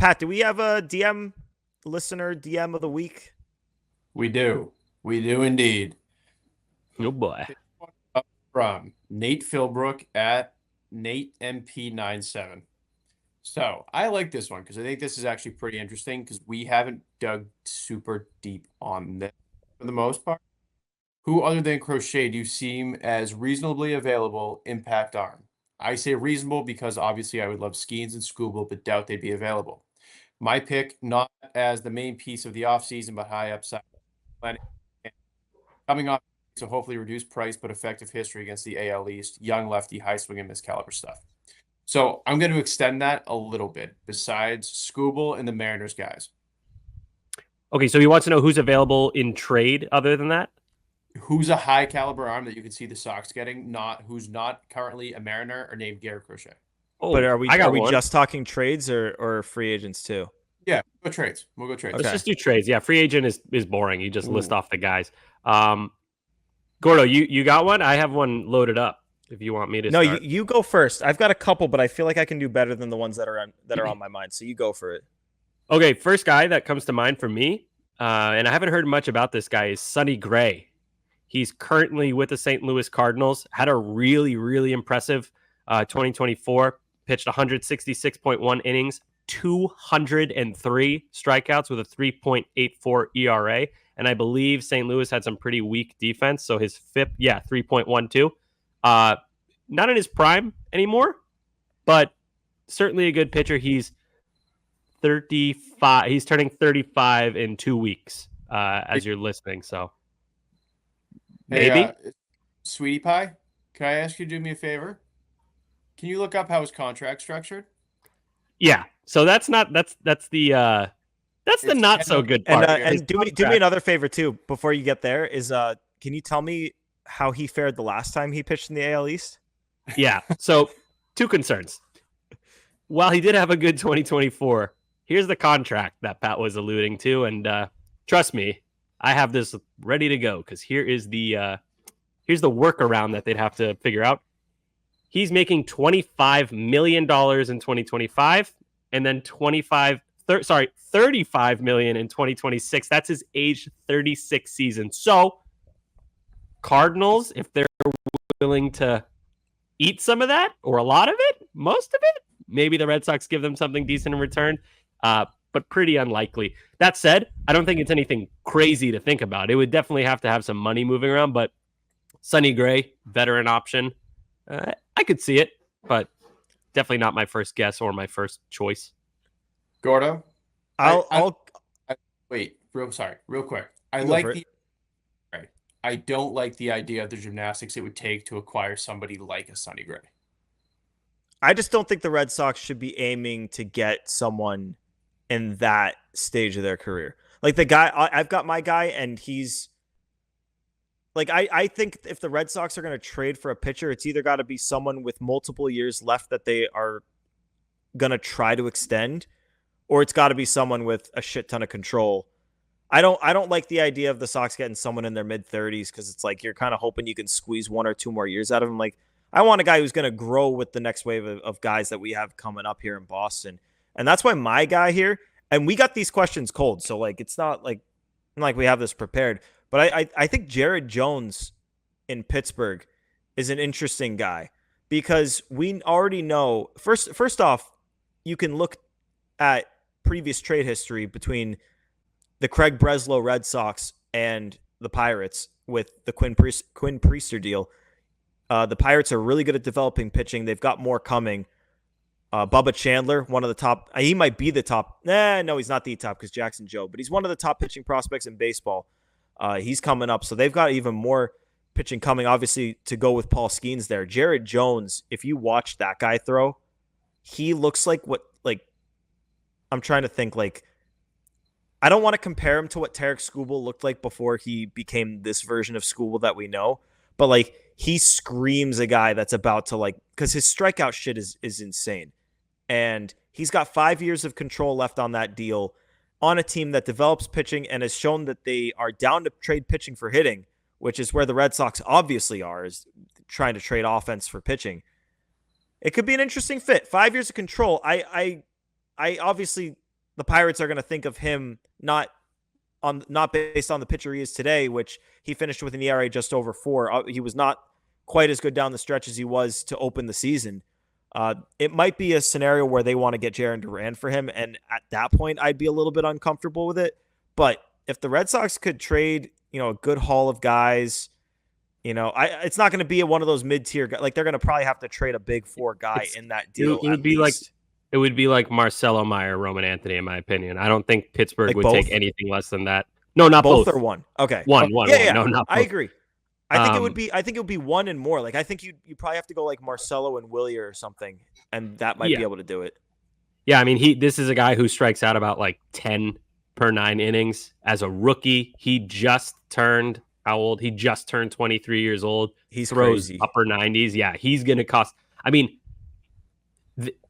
Pat, do we have a DM of the week? We do. We do indeed. Oh boy. This one up from Nate Philbrook at Nate MP97. So I like this one because I think this is actually pretty interesting because we haven't dug super deep on this for the most part. Who other than Crochet do you seem as reasonably available impact arm? I say reasonable because obviously I would love Skeens and Scooble, but doubt they'd be available. My pick, not as the main piece of the offseason, but high upside. Coming off, so hopefully reduced price, but effective history against the AL East. Young lefty, high swing and miss caliber stuff. So I'm going to extend that a little bit besides Scooble and the Mariners guys. Okay, so he wants to know who's available in trade other than that? Who's a high caliber arm that you can see the Sox getting, who's not currently a Mariner or named Garrett Crochet. Oh, But are I got we one. just talking trades or free agents too? Yeah, go trades. We'll go trades. Okay. Let's just do trades. Yeah, free agent is boring. You just list off the guys. Gordo, you got one? I have one loaded up. If you want me to No, start. you go first. I've got a couple, but I feel like I can do better than the ones that are on my mind. So you go for it. Okay, first guy that comes to mind for me, and I haven't heard much about this guy, is Sonny Gray. He's currently with the St. Louis Cardinals. Had a really, really impressive 2024. Pitched 166.1 innings, 203 strikeouts with a 3.84 ERA. And I believe St. Louis had some pretty weak defense. So his FIP, 3.12. Not in his prime anymore, but certainly a good pitcher. He's 35. He's turning 35 in 2 weeks as you're listening. So maybe. Hey, Sweetie Pie, can I ask you to do me a favor? Can you look up how his contract's structured? Yeah. So that's the not so good part. And do me another favor too before you get there. Is can you tell me how he fared the last time he pitched in the AL East? Yeah. So 2 concerns. While he did have a good 2024, here's the contract that Pat was alluding to, and trust me, I have this ready to go because here's the workaround that they'd have to figure out. He's making $25 million in 2025, and then 35 million in 2026. That's his age 36 season. So Cardinals, if they're willing to eat some of that or a lot of it, most of it, maybe the Red Sox give them something decent in return, but pretty unlikely. That said, I don't think it's anything crazy to think about. It would definitely have to have some money moving around, but Sonny Gray, veteran option, I could see it, but definitely not my first guess or my first choice. Gordo? Wait, real quick. I don't like the idea of the gymnastics it would take to acquire somebody like a Sonny Gray. I just don't think the Red Sox should be aiming to get someone in that stage of their career. Like the guy, I've got my guy, and he's like, I think if the Red Sox are going to trade for a pitcher, it's either got to be someone with multiple years left that they are going to try to extend, or it's got to be someone with a shit ton of control. I don't like the idea of the Sox getting someone in their mid-30s because it's like you're kind of hoping you can squeeze 1 or 2 more years out of him. Like, I want a guy who's going to grow with the next wave of guys that we have coming up here in Boston. And that's why my guy here, and we got these questions cold, so like it's not like we have this prepared. But I think Jared Jones in Pittsburgh is an interesting guy because we already know, first off, you can look at previous trade history between the Craig Breslow Red Sox and the Pirates with the Quinn Priester deal. The Pirates are really good at developing pitching. They've got more coming. Bubba Chandler, one of the top. He might be the top. No, he's not the top because Jackson Joe, but he's one of the top pitching prospects in baseball. He's coming up. So they've got even more pitching coming, obviously, to go with Paul Skeens there. Jared Jones, if you watch that guy throw, he looks like I'm trying to think, I don't want to compare him to what Tarek Skubal looked like before he became this version of Skubal that we know. But, he screams a guy that's about to, because his strikeout shit is insane. And he's got 5 years of control left on that deal on a team that develops pitching and has shown that they are down to trade pitching for hitting, which is where the Red Sox obviously are, is trying to trade offense for pitching. It could be an interesting fit. 5 years of control. I obviously the Pirates are going to think of him not based on the pitcher he is today, which he finished with an ERA just over 4. He was not quite as good down the stretch as he was to open the season. It might be a scenario where they want to get Jarren Duran for him, and at that point, I'd be a little bit uncomfortable with it. But if the Red Sox could trade, a good haul of guys, it's not going to be one of those mid-tier guys. Like, they're going to probably have to trade a big 4 guy in that deal. It would be least. It would be like Marcelo Meyer, Roman Anthony, in my opinion. I don't think Pittsburgh would take anything less than that. No, not both. Both or one. Okay. One. Yeah. No, not both. I agree. I think it would be one and more. Like, I think you probably have to go like Marcelo and Willie or something, and that might be able to do it. Yeah, I mean, this is a guy who strikes out about like 10 per 9 innings as a rookie. He just turned how old? He just turned 23 years old. He throws crazy. Upper 90s. Yeah, he's going to cost. I mean,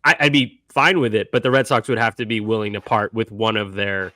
I'd be fine with it, but the Red Sox would have to be willing to part with one of their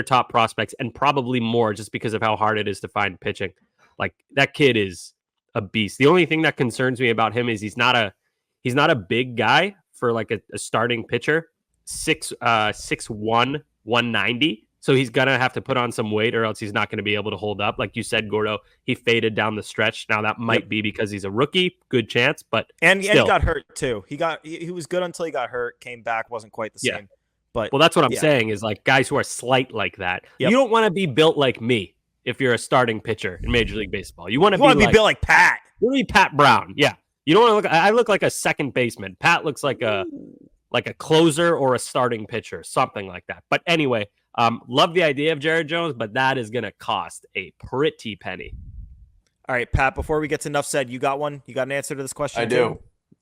top prospects, and probably more, just because of how hard it is to find pitching. Like, that kid is a beast. The only thing that concerns me about him is he's not a big guy for like a starting pitcher. 6'1", 190. So he's gonna have to put on some weight, or else he's not going to be able to hold up. Like you said, Gordo, he faded down the stretch. Now that might be because he's a rookie, good chance, but and he got hurt too. He was good until he got hurt, came back, wasn't quite the same. But that's what I'm saying is, like, guys who are slight like that. You don't want to be built like me if you're a starting pitcher in Major League Baseball. You want to be built like Pat. You want to be Pat Brown. Yeah, you don't want to look. I look like a second baseman. Pat looks like a closer or a starting pitcher, something like that. But anyway. Love the idea of Jared Jones, but that is going to cost a pretty penny. All right, Pat, before we get to enough said, you got one? You got an answer to this question?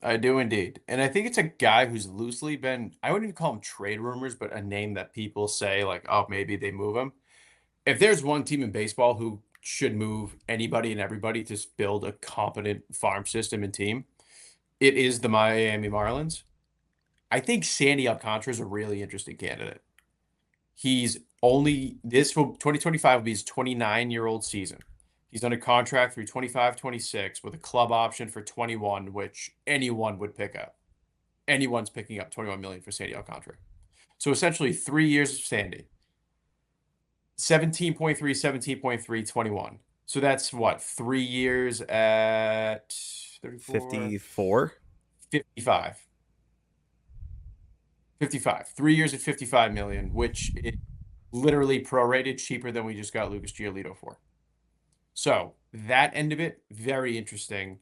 I do indeed. And I think it's a guy who's loosely been, I wouldn't even call him trade rumors, but a name that people say like, oh, maybe they move him. If there's one team in baseball who should move anybody and everybody to build a competent farm system and team, it is the Miami Marlins. I think Sandy Alcantara is a really interesting candidate. He's only, this for 2025 will be his 29-year-old season. He's under contract through 25-26 with a club option for 21, which anyone would pick up. Anyone's picking up $21 million for Sandy Alcantara. So essentially 3 years of Sandy. 17.3, 17.3, 21. So that's what, 3 years at 54? 55. 55. 3 years at $55 million, which is literally prorated, cheaper than we just got Lucas Giolito for. So that end of it, very interesting.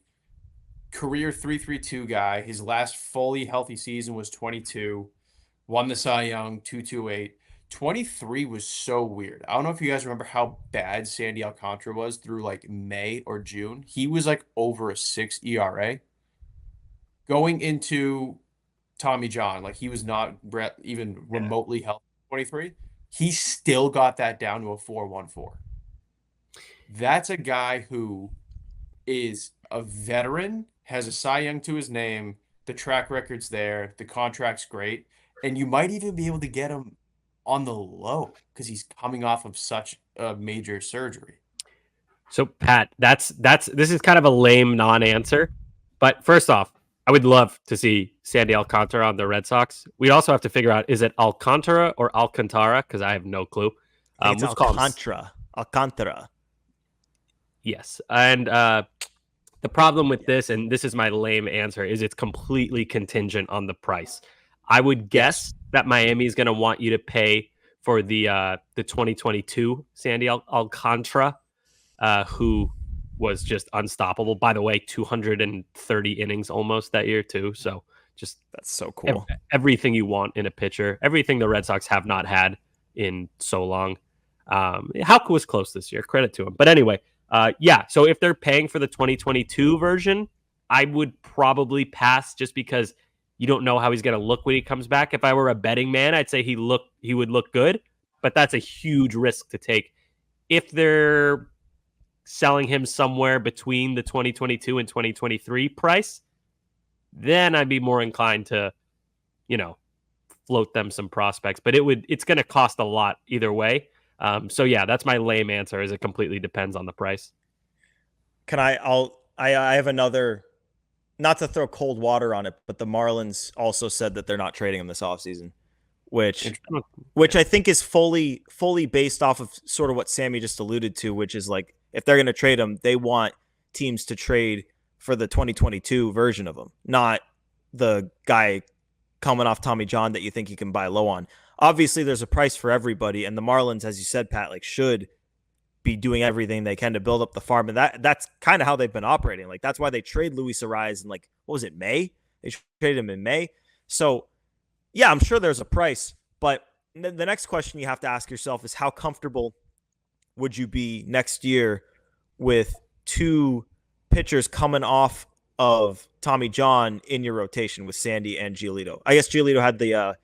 Career 3.32 guy. His last fully healthy season was 22. Won the Cy Young, 2.28. 23 was so weird. I don't know if you guys remember how bad Sandy Alcantara was through like May or June. He was like over a 6 ERA. Going into Tommy John, like he was not even remotely healthy. 23, he still got that down to a 4.14. That's a guy who is a veteran, has a Cy Young to his name. The track record's there. The contract's great, and you might even be able to get him on the low because he's coming off of such a major surgery. So Pat, this is kind of a lame non-answer, but first off, I would love to see Sandy Alcantara on the Red Sox. We also have to figure out, is it Alcantara or Alcantara? Because I have no clue. It's Alcantara. Yes. And the problem with this, and this is my lame answer, is it's completely contingent on the price. I would guess that Miami is going to want you to pay for the 2022 Sandy Alcantara, who was just unstoppable. By the way, 230 innings almost that year too. So just that's so cool. Everything you want in a pitcher, everything the Red Sox have not had in so long. Houck was close this year. Credit to him. But anyway, so if they're paying for the 2022 version, I would probably pass just because you don't know how he's going to look when he comes back. If I were a betting man, I'd say he would look good, but that's a huge risk to take. If they're selling him somewhere between the 2022 and 2023 price, then I'd be more inclined to, float them some prospects. But it's going to cost a lot either way. So yeah, that's my lame answer. Is it completely depends on the price. I have another, not to throw cold water on it, but the Marlins also said that they're not trading him this offseason. which Interesting. I think is fully based off of sort of what Sammy just alluded to, which is like if they're going to trade him, they want teams to trade for the 2022 version of him, not the guy coming off Tommy John that you think you can buy low on. Obviously, there's a price for everybody, and the Marlins, as you said, Pat, like should be doing everything they can to build up the farm, and that's kind of how they've been operating. Like that's why they trade Luis Ariz in like what was it, May? They traded him in May. So yeah, I'm sure there's a price, but the next question you have to ask yourself is how comfortable would you be next year with two pitchers coming off of Tommy John in your rotation with Sandy and Giolito? I guess Giolito had the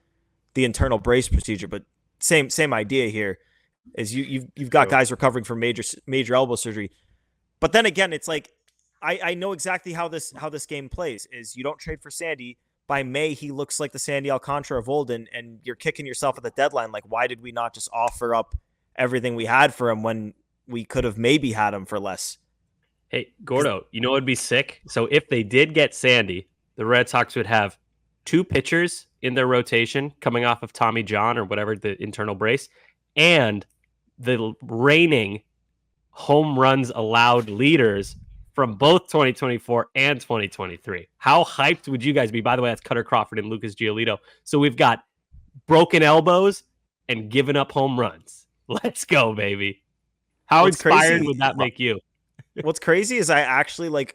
internal brace procedure, but same idea here. Is you've got guys recovering from major elbow surgery, but then again, it's like I know exactly how this game plays. Is you don't trade for Sandy. By May, he looks like the Sandy Alcantara of old, and you're kicking yourself at the deadline. Like, why did we not just offer up everything we had for him when we could have maybe had him for less? Hey, Gordo, you know what would be sick? So if they did get Sandy, the Red Sox would have two pitchers in their rotation coming off of Tommy John or whatever the internal brace, and the reigning home runs allowed leaders from both 2024 and 2023. How hyped would you guys be? By the way, that's Cutter Crawford and Lucas Giolito. So we've got broken elbows and giving up home runs. Let's go, baby. How inspired would that make you? What's crazy is I actually like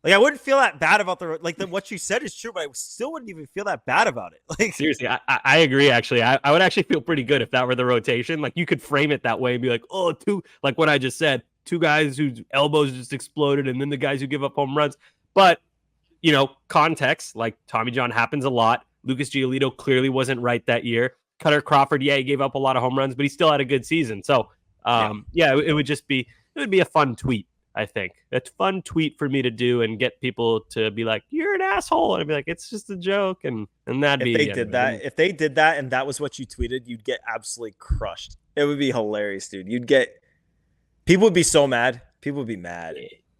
I wouldn't feel that bad about what you said is true, but I still wouldn't even feel that bad about it. Like seriously, I agree. Actually, I would actually feel pretty good if that were the rotation. Like you could frame it that way and be like, oh, two, like what I just said, two guys whose elbows just exploded, and then the guys who give up home runs. But you know, context, like Tommy John happens a lot. Lucas Giolito clearly wasn't right that year. Cutter Crawford, yeah, he gave up a lot of home runs, but he still had a good season. So it would be a fun tweet. I think that's a fun tweet for me to do and get people to be like, you're an asshole. And I'd be like, it's just a joke. And that'd be, if they did that and that was what you tweeted, you'd get absolutely crushed. It would be hilarious, dude. People would be so mad. People would be mad.